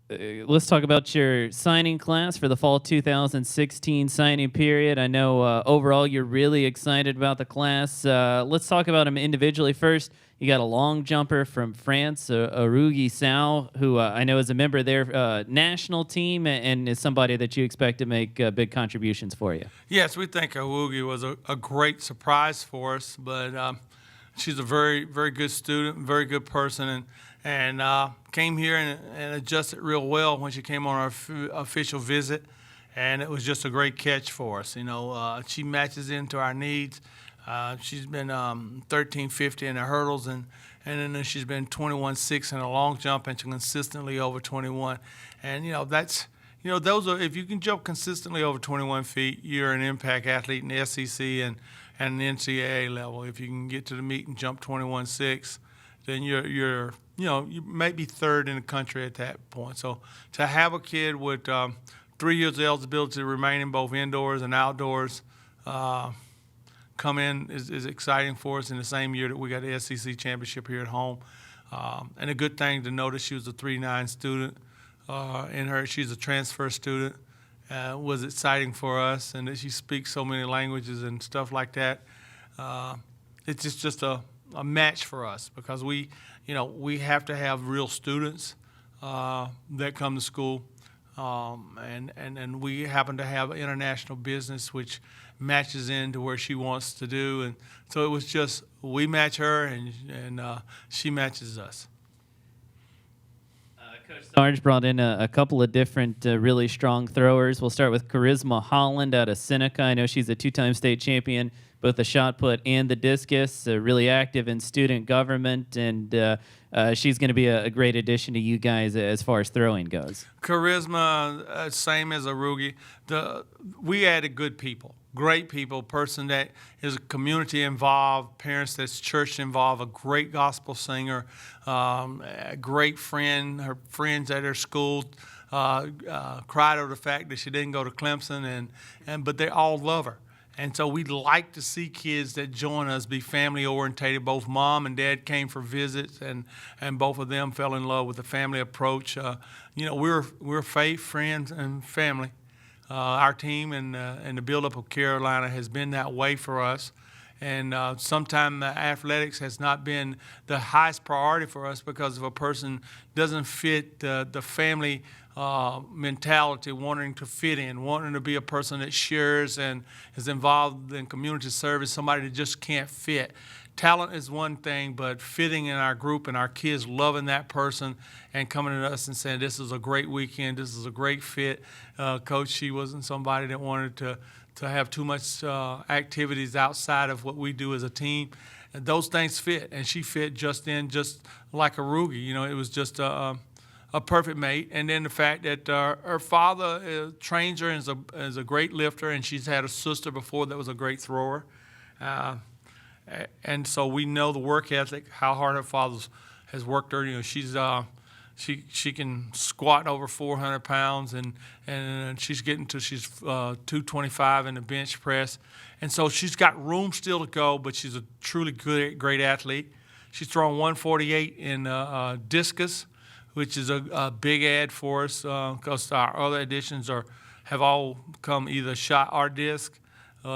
let's talk about your signing class for the fall 2016 signing period. I know overall you're really excited about the class. Let's talk about them individually first. You got a long jumper from France, Rugee Sal, who I know is a member of their national team and is somebody that you expect to make big contributions for you. Yes, we think Rugee was a great surprise for us, but she's a very, very good student, very good person, and came here and adjusted real well when she came on our official visit, and it was just a great catch for us. She matches into our needs. She's been 1350 in the hurdles, and then she's been 21.6 in the long jump, and she's consistently over 21. And those are, if you can jump consistently over 21 feet, you're an impact athlete in the SEC and the NCAA level. If you can get to the meet and jump 21.6, then you may be third in the country at that point. So to have a kid with 3 years of eligibility to remain in both indoors and outdoors come in is exciting for us in the same year that we got the SEC championship here at home. And a good thing to notice, she was a 3.9 student. She's a transfer student. Was exciting for us, and that she speaks so many languages and stuff like that. It's just a match for us because we have to have real students that come to school, and we happen to have international business which matches into where she wants to do, and so it was just we match her and she matches us. Coach Sarge brought in a couple of different really strong throwers. We'll start with Charisma Holland out of Seneca. I know she's a two-time state champion, both the shot put and the discus, really active in student government, and she's going to be a great addition to you guys as far as throwing goes. Charisma, same as a Rugee. We added good people. Great people, person that is community involved, parents that's church involved, a great gospel singer, a great friend. Her friends at her school cried over the fact that she didn't go to Clemson, but they all love her. And so we'd like to see kids that join us be family orientated. Both mom and dad came for visits, and both of them fell in love with the family approach. We're faith, friends, and family. Our team and the buildup of Carolina has been that way for us. And sometimes athletics has not been the highest priority for us because if a person doesn't fit the family mentality, wanting to fit in, wanting to be a person that shares and is involved in community service, somebody that just can't fit. Talent is one thing, but fitting in our group and our kids loving that person and coming to us and saying, this is a great weekend, this is a great fit. Coach, she wasn't somebody that wanted to have too much activities outside of what we do as a team. And those things fit, and she fit just like a Rugee. It was just a perfect mate. And then the fact that her father trains her as a great lifter, and she's had a sister before that was a great thrower. And so we know the work ethic, how hard her father has worked her. She's she can squat over 400 pounds, and she's getting to 225 in the bench press. And so she's got room still to go, but she's a truly great athlete. She's throwing 148 in discus, which is a big add for us because our other additions have all come either shot or disc.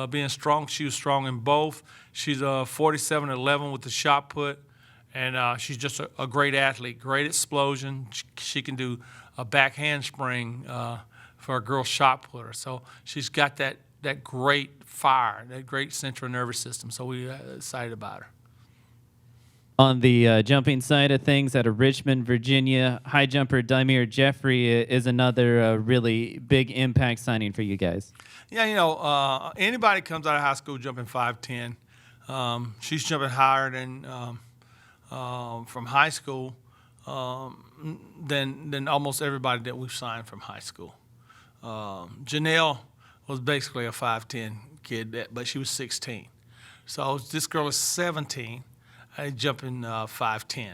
Being strong, she was strong in both. She's 47-11 with the shot put, and she's just a great athlete, great explosion. She can do a back handspring for a girl shot putter. So she's got that great fire, that great central nervous system. So we're excited about her. On the jumping side of things, out of Richmond, Virginia, high jumper Dominique Jeffrey is another really big impact signing for you guys. Yeah, anybody comes out of high school jumping 5'10", she's jumping higher than from high school than almost everybody that we've signed from high school. Janelle was basically a 5'10" kid, but she was 16. So this girl is 17. Jumping 5'10",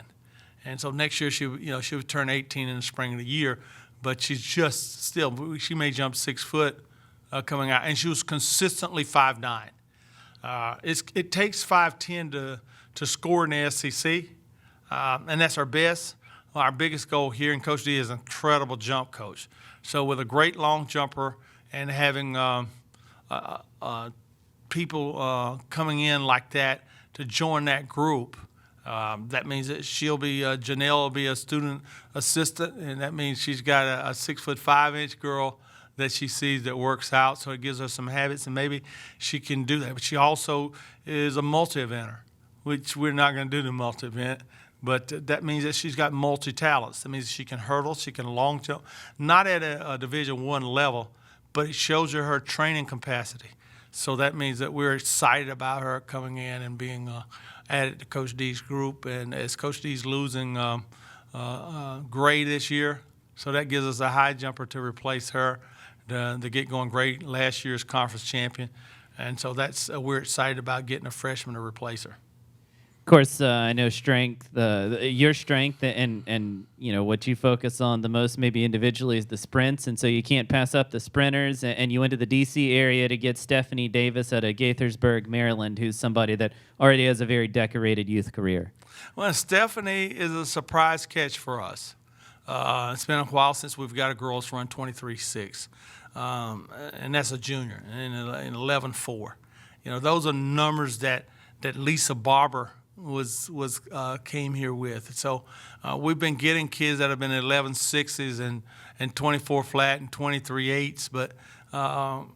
and so next year she would turn 18 in the spring of the year, but she's just still she may jump 6 foot coming out, and she was consistently 5'9". It takes 5'10" to score in the SEC, and that's our best. our biggest goal here, and Coach D is an incredible jump coach. So with a great long jumper and having people coming in like that to join that group, that means that Janelle will be a student assistant, and that means she's got a 6'5" girl that she sees that works out, so it gives her some habits, and maybe she can do that. But she also is a multi-eventer, which we're not going to do the multi-event, but that means that she's got multi-talents. That means she can hurdle, she can long jump, not at a Division I level, but it shows her training capacity. So that means that we're excited about her coming in and being added to Coach D's group. And as Coach D's losing Gray this year, so that gives us a high jumper to replace her to get going. Gray, last year's conference champion. And so we're excited about getting a freshman to replace her. Of course, I know strength, your strength, and what you focus on the most, maybe individually, is the sprints, and so you can't pass up the sprinters. And you went to the D.C. area to get Stephanie Davis out of Gaithersburg, Maryland, who's somebody that already has a very decorated youth career. Well, Stephanie is a surprise catch for us. It's been a while since we've got a girls run 23.6, and that's a junior, and in 11.4. Those are numbers that Lisa Barber came here with. So we've been getting kids that have been 11.6s and 24 flat and 23.8s, but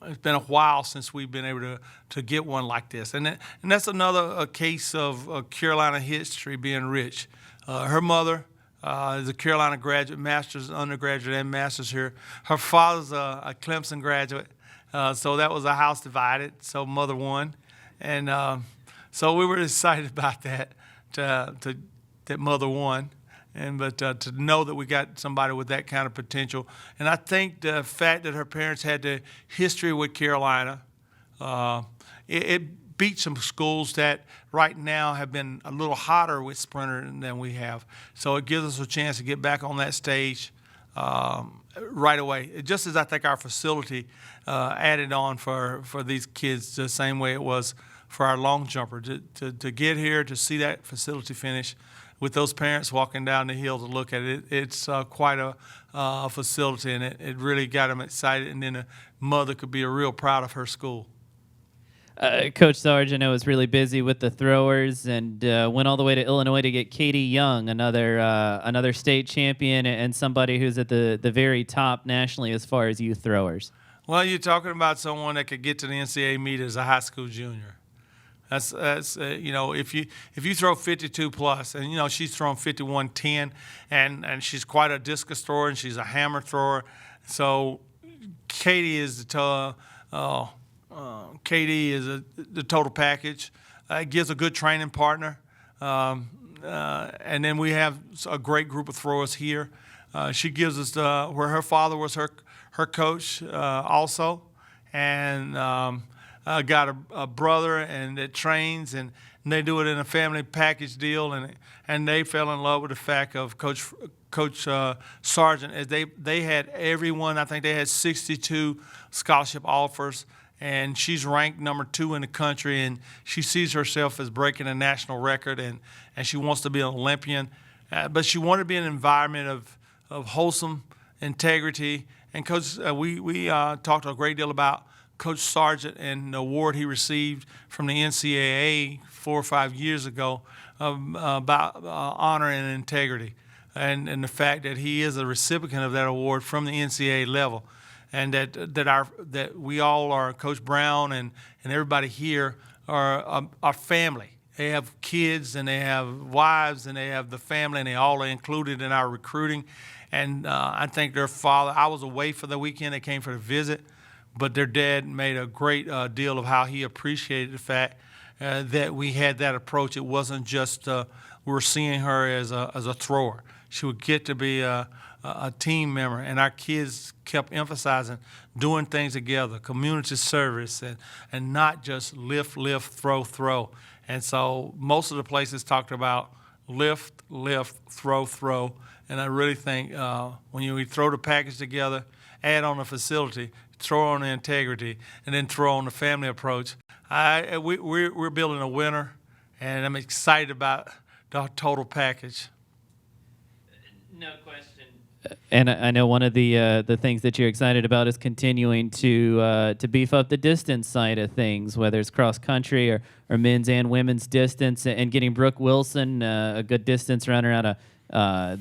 it's been a while since we've been able to get one like this. And that's another case of Carolina history being rich. Her mother is a Carolina graduate, master's, undergraduate, and master's here. Her father's a Clemson graduate, so that was a house divided, so mother won. And so we were excited about that, that mother won, but to know that we got somebody with that kind of potential. And I think the fact that her parents had the history with Carolina, it beat some schools that right now have been a little hotter with sprinter than we have. So it gives us a chance to get back on that stage right away. Just as I think our facility added on for these kids the same way it was for our long jumper, to get here, to see that facility finish with those parents walking down the hill to look at it. It's quite a facility, and it really got them excited, and then the mother could be real proud of her school. Coach Sarge, I know, was really busy with the throwers and went all the way to Illinois to get Katie Young, another state champion and somebody who's at the very top nationally as far as youth throwers. Well, you're talking about someone that could get to the NCAA meet as a high school junior. That's if you throw 52 plus, and she's thrown 51-10, and she's quite a discus thrower, and she's a hammer thrower. So Katie is the total package. It gives a good training partner, and then we have a great group of throwers here. She gives us where her father was her coach also, and. Got a brother and that trains, and they do it in a family package deal, and they fell in love with the fact of Coach Sargent, as they had everyone. I think they had 62 scholarship offers, and she's ranked number 2 in the country, and she sees herself as breaking a national record, and she wants to be an Olympian, but she wanted to be in an environment of wholesome integrity. And Coach, we talked a great deal about Coach Sargent and the award he received from the NCAA 4 or 5 years ago about honor and integrity, and the fact that he is a recipient of that award from the NCAA level, and that we all are, Coach Brown and everybody here are family. They have kids and they have wives and they have the family, and they all are included in our recruiting. And I think their father, I was away for the weekend, they came for the visit, but their dad made a great deal of how he appreciated the fact that we had that approach. It wasn't just we were seeing her as a thrower. She would get to be a team member, and our kids kept emphasizing doing things together, community service, and not just lift, throw. And so most of the places talked about lift, throw. And I really think when we throw the package together, add on the facility, throw on the integrity, and then throw on the family approach, we're building a winner, and I'm excited about the total package. No question. And I know one of the things that you're excited about is continuing to beef up the distance side of things, whether it's cross country or men's and women's distance, and getting Brooke Wilson, a good distance runner out of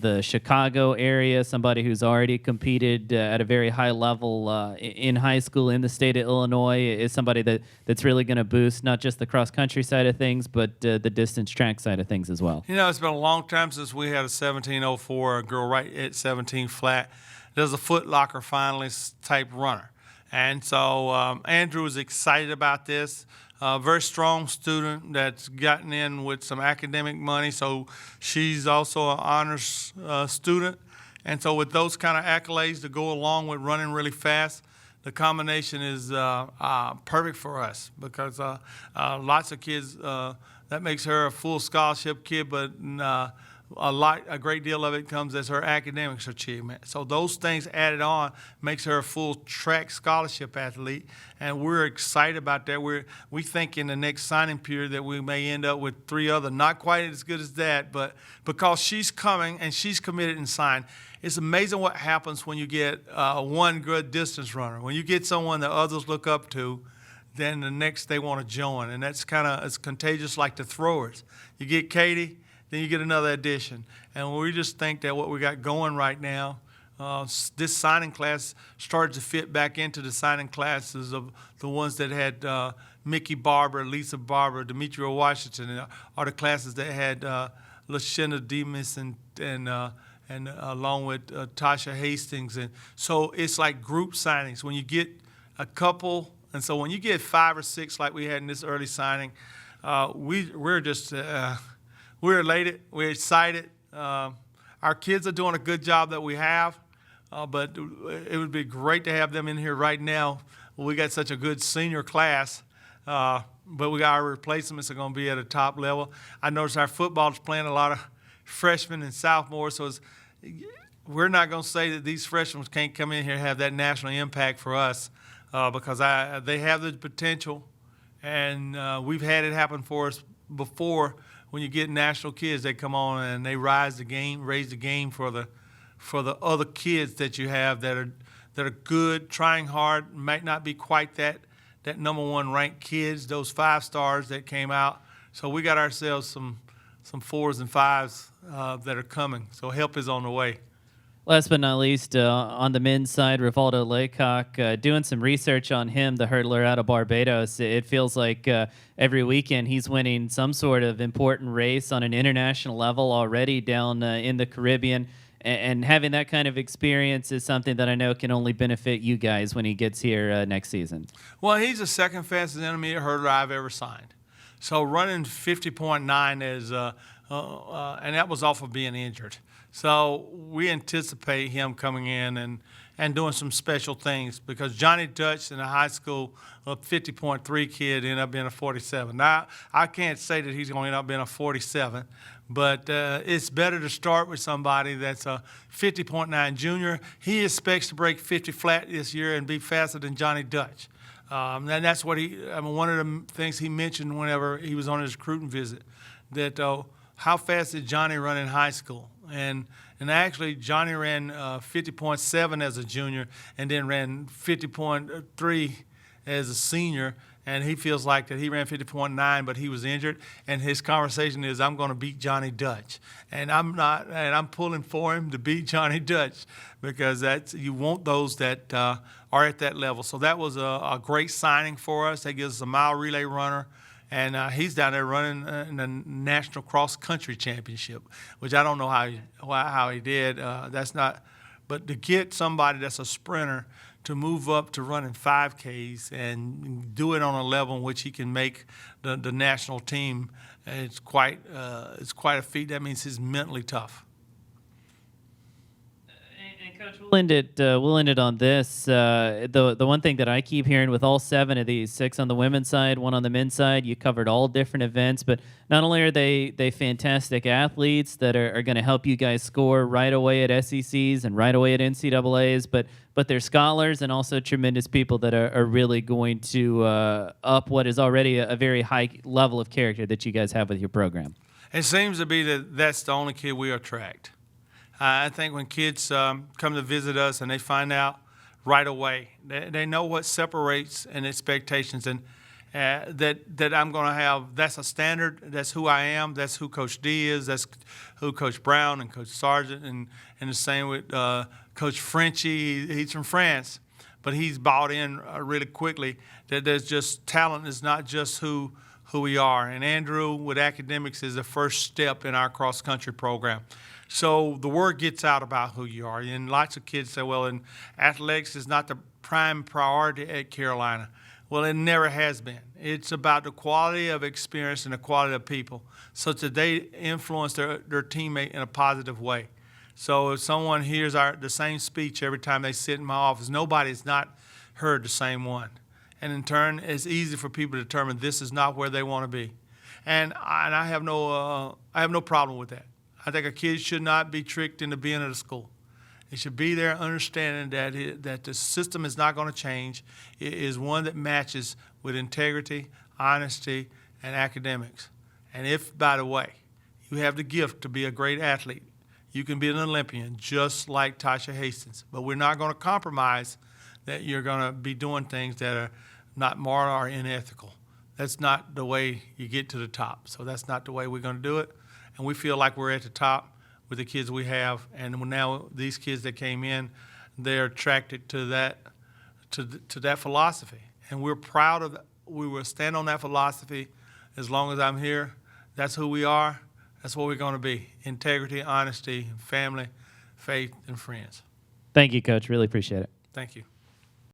the Chicago area, somebody who's already competed at a very high level in high school in the state of Illinois, is somebody that's really going to boost not just the cross country side of things, but the distance track side of things as well. You know, it's been a long time since we had a 17:04, a girl right at 17 flat. There's a Foot Locker finalist type runner. And so Andrew is excited about this. Very strong student that's gotten in with some academic money, so she's also an honors student. And so with those kind of accolades to go along with running really fast, the combination is perfect for us because lots of kids, that makes her a full scholarship kid, but a great deal of it comes as her academics achievement. So those things added on makes her a full track scholarship athlete, and we're excited about that. We think in the next signing period that we may end up with 3 other, not quite as good as that, but because she's coming and she's committed and signed. It's amazing what happens when you get one good distance runner. When you get someone that others look up to, then the next they want to join, and that's it's contagious like the throwers. You get Katie, then you get another addition. And we just think that what we got going right now, this signing class started to fit back into the signing classes of the ones that had Mickey Barber, Lisa Barber, Demetria Washington, are the classes that had Lashenda Demas and along with Tasha Hastings. And so it's like group signings. When you get a couple, and so when you get 5 or 6 like we had in this early signing, we're just we're elated. We're excited. Our kids are doing a good job that we have, but it would be great to have them in here right now. We got such a good senior class, but we got our replacements are going to be at a top level. I noticed our football is playing a lot of freshmen and sophomores, so we're not going to say that these freshmen can't come in here and have that national impact for us because they have the potential, and we've had it happen for us before. When you get national kids, they come on and they raise the game for the other kids that you have that are good, trying hard, might not be quite that number 1 ranked kids, those 5 stars that came out. So we got ourselves some 4s and 5s that are coming. So help is on the way. Last but not least, on the men's side, Rivaldo Lacock, doing some research on him, the hurdler out of Barbados. It feels like every weekend he's winning some sort of important race on an international level already down in the Caribbean. And having that kind of experience is something that I know can only benefit you guys when he gets here next season. Well, he's the second fastest intermediate hurdler I've ever signed. So running 50.9 is, and that was off of being injured. So we anticipate him coming in and doing some special things because Johnny Dutch in the high school, a 50.3 kid, ended up being a 47. Now, I can't say that he's going to end up being a 47, but it's better to start with somebody that's a 50.9 junior. He expects to break 50 flat this year and be faster than Johnny Dutch. And that's what one of the things he mentioned whenever he was on his recruiting visit, that how fast did Johnny run in high school? And actually, Johnny ran 50.7 as a junior and then ran 50.3 as a senior. And he feels like that he ran 50.9, but he was injured. And his conversation is, I'm going to beat Johnny Dutch. And I'm pulling for him to beat Johnny Dutch because you want those that are at that level. So that was a great signing for us. That gives us a mile relay runner. And he's down there running in the National Cross Country Championship, which I don't know how he did. But to get somebody that's a sprinter to move up to running 5Ks and do it on a level in which he can make the national team, it's quite a feat. That means he's mentally tough. Coach, we'll end it on this. The one thing that I keep hearing with all 7 of these, 6 on the women's side, 1 on the men's side, you covered all different events, but not only are they fantastic athletes that are going to help you guys score right away at SECs and right away at NCAAs, but they're scholars and also tremendous people that are really going to up what is already a very high level of character that you guys have with your program. It seems to be that's the only kid we attract. I think when kids come to visit us and they find out right away, they know what separates and expectations, and that I'm going to have. That's a standard. That's who I am. That's who Coach D is. That's who Coach Brown and Coach Sargent, and the same with Coach Frenchie. He's from France, but he's bought in really quickly that there's just talent is not just who we are. And Andrew with academics is the first step in our cross-country program. So the word gets out about who you are. And lots of kids say, well, and athletics is not the prime priority at Carolina. Well, it never has been. It's about the quality of experience and the quality of people, so that they influence their teammate in a positive way. So if someone hears the same speech every time they sit in my office, nobody's not heard the same one. And in turn, it's easy for people to determine this is not where they want to be. And I have no problem with that. I think a kid should not be tricked into being at a school. They should be there understanding that the system is not going to change. It is one that matches with integrity, honesty, and academics. And if, by the way, you have the gift to be a great athlete, you can be an Olympian just like Tasha Hastings. But we're not going to compromise that you're going to be doing things that are not moral or unethical. That's not the way you get to the top. So that's not the way we're going to do it. And we feel like we're at the top with the kids we have, and now these kids that came in, they're attracted to that philosophy, and we're proud of. We will stand on that philosophy as long as I'm here. That's who we are. That's what we're going to be: integrity, honesty, family, faith, and friends. Thank you, Coach. Really appreciate it. Thank you.